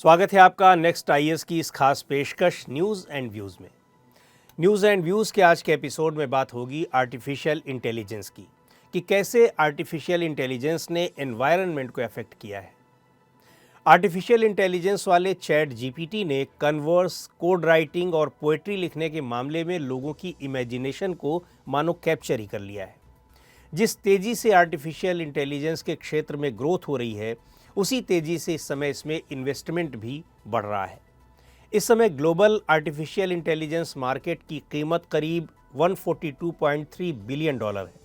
स्वागत है आपका नेक्स्ट आईएएस की इस खास पेशकश न्यूज़ एंड व्यूज़ में। न्यूज़ एंड व्यूज़ के आज के एपिसोड में बात होगी आर्टिफिशियल इंटेलिजेंस की कि कैसे आर्टिफिशियल इंटेलिजेंस ने एनवायरनमेंट को अफेक्ट किया है। आर्टिफिशियल इंटेलिजेंस वाले चैट जीपीटी ने कन्वर्स, कोड राइटिंग और पोएट्री लिखने के मामले में लोगों की इमेजिनेशन को मानो कैप्चर ही कर लिया है। जिस तेज़ी से आर्टिफिशियल इंटेलिजेंस के क्षेत्र में ग्रोथ हो रही है, उसी तेज़ी से इस समय इसमें इन्वेस्टमेंट भी बढ़ रहा है। इस समय ग्लोबल आर्टिफिशियल इंटेलिजेंस मार्केट की कीमत करीब 142.3 बिलियन डॉलर है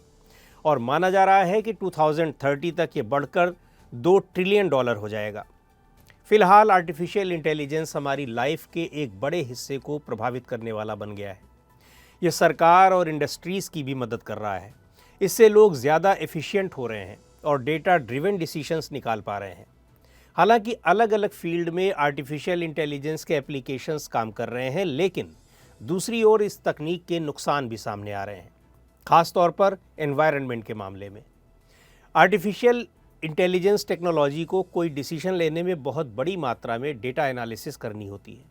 और माना जा रहा है कि 2030 तक ये बढ़कर 2 ट्रिलियन डॉलर हो जाएगा। फिलहाल आर्टिफिशियल इंटेलिजेंस हमारी लाइफ के एक बड़े हिस्से को प्रभावित करने वाला बन गया है। ये सरकार और इंडस्ट्रीज़ की भी मदद कर रहा है। इससे लोग ज़्यादा एफिशिएंट हो रहे हैं और डेटा ड्रिवन डिसीजंस निकाल पा रहे हैं। हालांकि अलग अलग फील्ड में आर्टिफिशियल इंटेलिजेंस के एप्लीकेशंस काम कर रहे हैं, लेकिन दूसरी ओर इस तकनीक के नुकसान भी सामने आ रहे हैं, खास तौर पर एनवायरनमेंट के मामले में। आर्टिफिशियल इंटेलिजेंस टेक्नोलॉजी को कोई डिसीजन लेने में बहुत बड़ी मात्रा में डेटा एनालिसिस करनी होती है।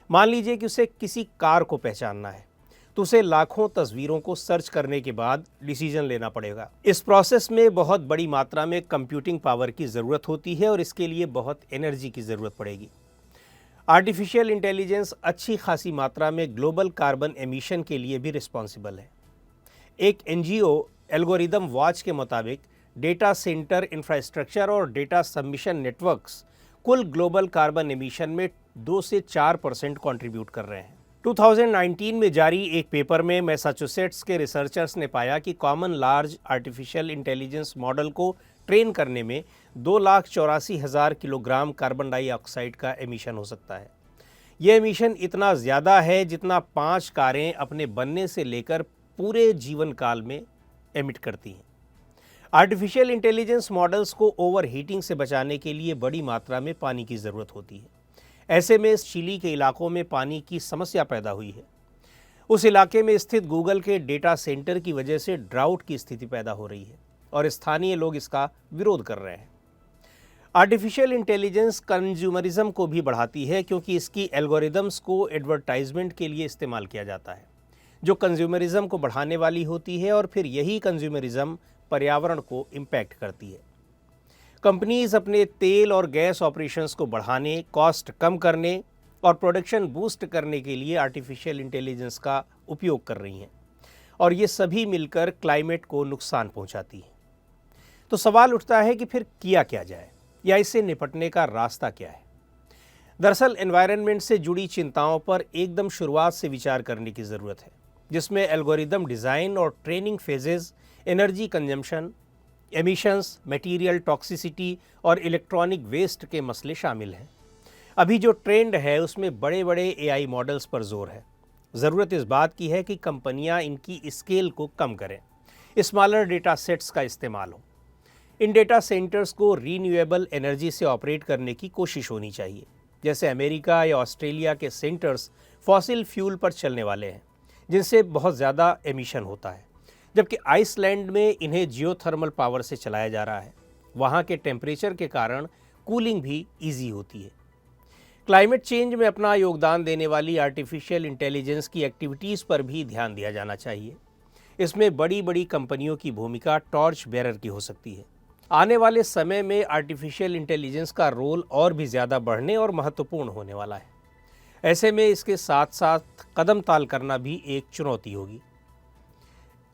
मान लीजिए कि उसे किसी कार को पहचानना है, तो उसे लाखों तस्वीरों को सर्च करने के बाद डिसीजन लेना पड़ेगा। इस प्रोसेस में बहुत बड़ी मात्रा में कंप्यूटिंग पावर की ज़रूरत होती है और इसके लिए बहुत एनर्जी की ज़रूरत पड़ेगी। आर्टिफिशियल इंटेलिजेंस अच्छी खासी मात्रा में ग्लोबल कार्बन एमिशन के लिए भी रिस्पॉन्सिबल है। एक एनजीओ एल्गोरिदम वॉच के मुताबिक डेटा सेंटर इंफ्रास्ट्रक्चर और डेटा सबमिशन नेटवर्क्स कुल ग्लोबल कार्बन एमिशन में 2 से 4% कंट्रीब्यूट कर रहे हैं। 2019 में जारी एक पेपर में मैसाचुसेट्स के रिसर्चर्स ने पाया कि common large artificial intelligence model को ट्रेन करने में 2,84,000 किलोग्राम कार्बन डाइऑक्साइड का एमिशन हो सकता है। यह एमिशन इतना ज़्यादा है जितना 5 कारें अपने बनने से लेकर पूरे जीवन काल में एमिट करती हैं। आर्टिफिशियल इंटेलिजेंस मॉडल्स को ओवर हीटिंग से बचाने के लिए बड़ी मात्रा में पानी की ज़रूरत होती है। ऐसे में चिली के इलाकों में पानी की समस्या पैदा हुई है। उस इलाके में स्थित गूगल के डेटा सेंटर की वजह से ड्राउट की स्थिति पैदा हो रही है और स्थानीय लोग इसका विरोध कर रहे हैं। आर्टिफिशियल इंटेलिजेंस कंज्यूमरिज्म को भी बढ़ाती है, क्योंकि इसकी एल्गोरिदम्स को एडवर्टाइजमेंट के लिए इस्तेमाल किया जाता है, जो कंज्यूमरिज्म को बढ़ाने वाली होती है और फिर यही कंज्यूमरिज्म पर्यावरण को इम्पैक्ट करती है। कंपनीज अपने तेल और गैस ऑपरेशंस को बढ़ाने, कॉस्ट कम करने और प्रोडक्शन बूस्ट करने के लिए आर्टिफिशियल इंटेलिजेंस का उपयोग कर रही हैं और ये सभी मिलकर क्लाइमेट को नुकसान पहुंचाती हैं। तो सवाल उठता है कि फिर किया क्या जाए या इससे निपटने का रास्ता क्या है। दरअसल एनवायरनमेंट से जुड़ी चिंताओं पर एकदम शुरुआत से विचार करने की ज़रूरत है, जिसमें एल्गोरिदम डिज़ाइन और training phases, energy consumption, emissions, material toxicity और इलेक्ट्रॉनिक वेस्ट के मसले शामिल हैं। अभी जो ट्रेंड है उसमें बड़े बड़े एआई मॉडल्स पर जोर है। ज़रूरत इस बात की है कि कंपनियां इनकी स्केल को कम करें, स्मॉलर डेटा सेट्स का इस्तेमाल हो। इन डेटा सेंटर्स को रीन्यूएबल एनर्जी से ऑपरेट करने की कोशिश होनी चाहिए। जैसे अमेरिका या ऑस्ट्रेलिया के सेंटर्स फॉसिल फ्यूल पर चलने वाले हैं, जिनसे बहुत ज़्यादा एमिशन होता है, जबकि आइसलैंड में इन्हें जियोथर्मल पावर से चलाया जा रहा है। वहाँ के टेम्परेचर के कारण कूलिंग भी ईजी होती है। क्लाइमेट चेंज में अपना योगदान देने वाली आर्टिफिशियल इंटेलिजेंस की एक्टिविटीज़ पर भी ध्यान दिया जाना चाहिए। इसमें बड़ी बड़ी कंपनियों की भूमिका टॉर्च बेरर की हो सकती है। आने वाले समय में आर्टिफिशियल इंटेलिजेंस का रोल और भी ज़्यादा बढ़ने और महत्वपूर्ण होने वाला है। ऐसे में इसके साथ साथ कदम ताल करना भी एक चुनौती होगी।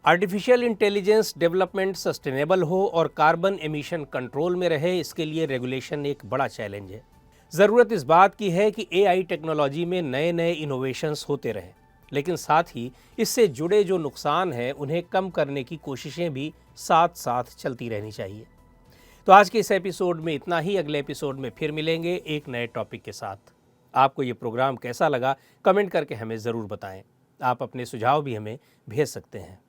आर्टिफिशियल इंटेलिजेंस डेवलपमेंट सस्टेनेबल हो और कार्बन एमिशन कंट्रोल में रहे, इसके लिए रेगुलेशन एक बड़ा चैलेंज है। ज़रूरत इस बात की है कि एआई टेक्नोलॉजी में नए नए इनोवेशंस होते रहें, लेकिन साथ ही इससे जुड़े जो नुकसान हैं उन्हें कम करने की कोशिशें भी साथ साथ चलती रहनी चाहिए। तो आज के इस एपिसोड में इतना ही। अगले एपिसोड में फिर मिलेंगे एक नए टॉपिक के साथ। आपको ये प्रोग्राम कैसा लगा कमेंट करके हमें ज़रूर बताएं। आप अपने सुझाव भी हमें भेज सकते हैं।